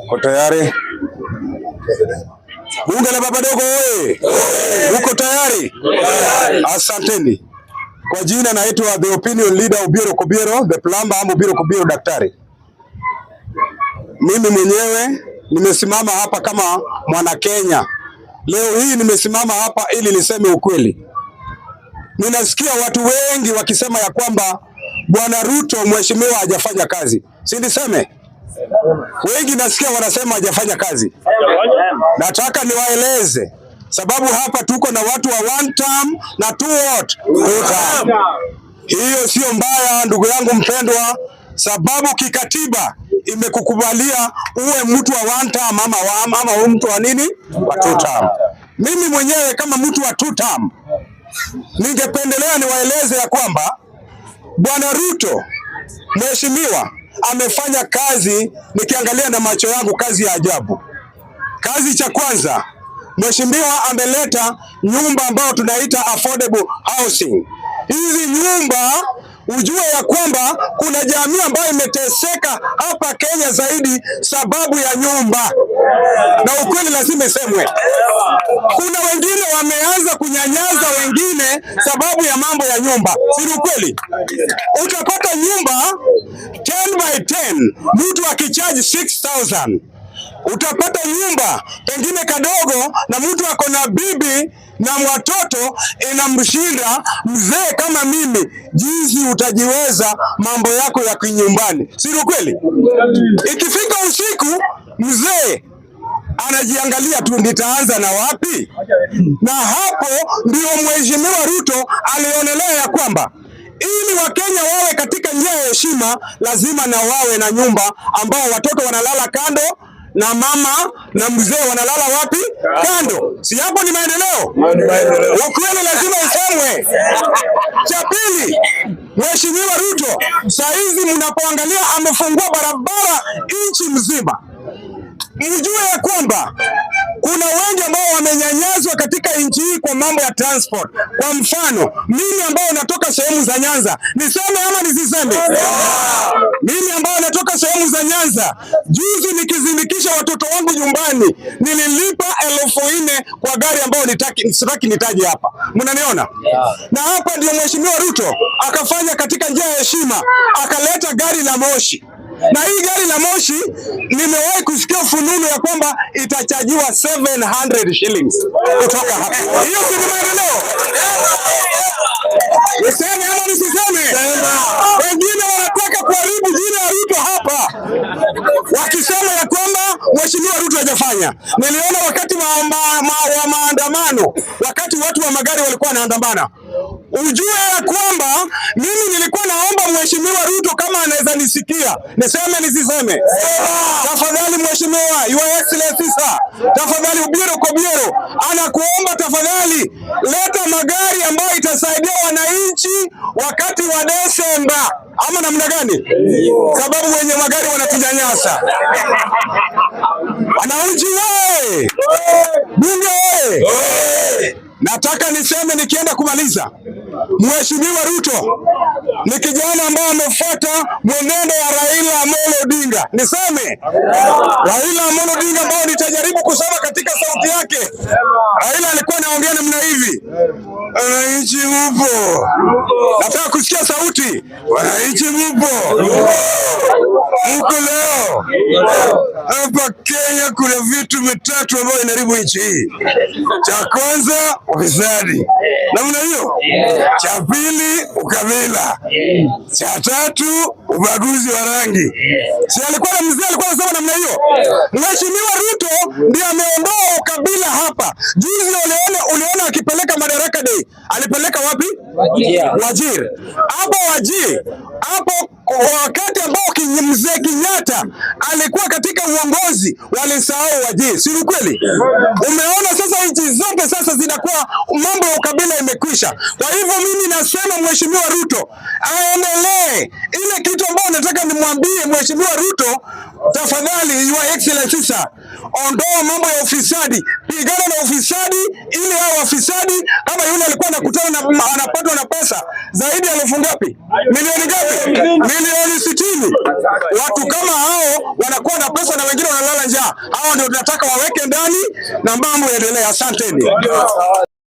Uko tayari? Bunge la baba dogo oye! Uko tayari? Asanteni. Kwa jina naitwa the opinion leader Obiero Kobiero, the plumber ama Obiero Kobiero daktari. Mimi mwenyewe nimesimama hapa kama mwana Kenya. Leo hii nimesimama hapa ili niseme ukweli. Ninasikia watu wengi wakisema ya kwamba Bwana Ruto mheshimiwa hajafanya kazi. Si niseme? Wengi nasikia wanasema hajafanya kazi. Nataka niwaeleze sababu hapa tuko na watu wa one term na two term. Hiyo sio mbaya ndugu yangu mpendwa, sababu kikatiba imekukubalia uwe mtu wa one term ama mtu wa nini? Wa two term. Mimi mwenyewe kama mtu wa two term ningependelea niwaeleze ya kwamba Bwana Ruto mheshimiwa amefanya kazi, nikiangalia na macho yangu, kazi ya ajabu. Kazi cha kwanza, mheshimiwa ameleta nyumba ambayo tunaita affordable housing. Hizi nyumba ujue ya kwamba kuna jamii ambayo imeteseka hapa Kenya zaidi sababu ya nyumba. Na ukweli lazima isemwe. Kuna wengine wameanza kunyanyaza wengine sababu ya mambo ya nyumba. Si ukweli? Utapata nyumba 10 by 10 mtu akichaji 6,000. Utapata nyumba pengine kadogo na mtu ako na bibi na watoto inamshinda mzee kama mimi. Jinsi utajiweza mambo yako ya kinyumbani. Si kweli? Ikifika usiku mzee anajiangalia tu, nitaanza na wapi? Na hapo ndio mheshimiwa Ruto alionelea ya kwamba ili Wakenya wawe katika njia ya heshima lazima na wawe na nyumba ambao watoto wanalala kando na mama na mzee wanalala wapi? Kando. Si hapo ni maendeleo? Ukweli lazima usemwe. Cha pili, mheshimiwa Ruto saizi mnapoangalia amefungua barabara nchi mzima. Mjue ya kwamba kuna wengi ambao wamenyanyazwa katika nchi hii kwa mambo ya transport. Kwa mfano, mimi ambao natoka sehemu za Nyanza, niseme ama nisiseme? Mimi ambao natoka sehemu za Nyanza, juzi nikizindikisha watoto wangu nyumbani, nililipa 4,000 kwa gari ambao sitaki nitaje hapa. Mnaniona? Na hapa ndio mheshimiwa Ruto akafanya katika njia ya heshima, akaleta gari la moshi. Na hii gari la moshi nimewahi kusikia fununu ya kwamba itachajiwa 700 shillings kutoka hapa. Hiyo si maendeleo? Niseme ama nisiseme? Wengine wanataka kuharibu jina la Ruto hapa, wakisema ya kwamba mheshimiwa Ruto hajafanya. Niliona wakati wa maandamano, wakati watu wa magari walikuwa wanaandamana, ujue ya kwamba mimi nilikuwa naomba mheshimiwa Ruto kama anaweza nisikia, niseme nisiseme? Tafadhali mheshimiwa, Your Excellency sir, tafadhali Obiero Kobiero anakuomba tafadhali leta magari ambayo itasaidia wananchi wakati wa Desemba. Ama namna gani? Sababu wenye magari wanatunyanyasa. Wananchi wewe! Bunge wewe! Nataka niseme nikienda kumaliza, mheshimiwa Ruto ni kijana ambaye amefuata mwenendo wa Raila Amolo Odinga. Niseme Raila Amolo Odinga ambao nitajaribu kusema katika sauti yake. Raila alikuwa anaongea namna hivi: wananchi mupo. Nataka kusikia sauti. Wananchi mupo. Muko leo. Hapa Kenya kuna vitu vitatu ambavyo inaharibu nchi hii. Cha kwanza ufisadi. Namna hiyo. Cha pili ukabila. Cha tatu ubaguzi wa rangi. Si alikuwa na mzee alikuwa anasema namna hiyo? Mheshimiwa Ruto ndiye ameondoa ukabila hapa. Juzi uliona akipeleka Madaraka Day. Alipeleka wapi? Wajir. Hapo Wajir. Hapo wakati ambao mzee Kenyatta alikuwa katika uongozi walisahau Wajir. Si kweli? Umeona sasa nchi zote sasa zinakuwa mambo ya ukabila imekwisha. Kwa hivyo mimi nasema mheshimiwa Ruto aendelee. Ile kitu ambayo nataka nimwambie mheshimiwa Ruto, tafadhali Your Excellency sir, ondoa mambo ya ufisadi. Pigana na ufisadi ili hao wafisadi kama yule alikuwa anakutana na anapatwa na pesa zaidi ya 1,000 ngapi? Milioni ngapi? Milioni 60. Watu kama hao wanakuwa na pesa na wengine wanalala njaa. Hao ndio tunataka waweke ndani na mambo yaendelee. Asanteni.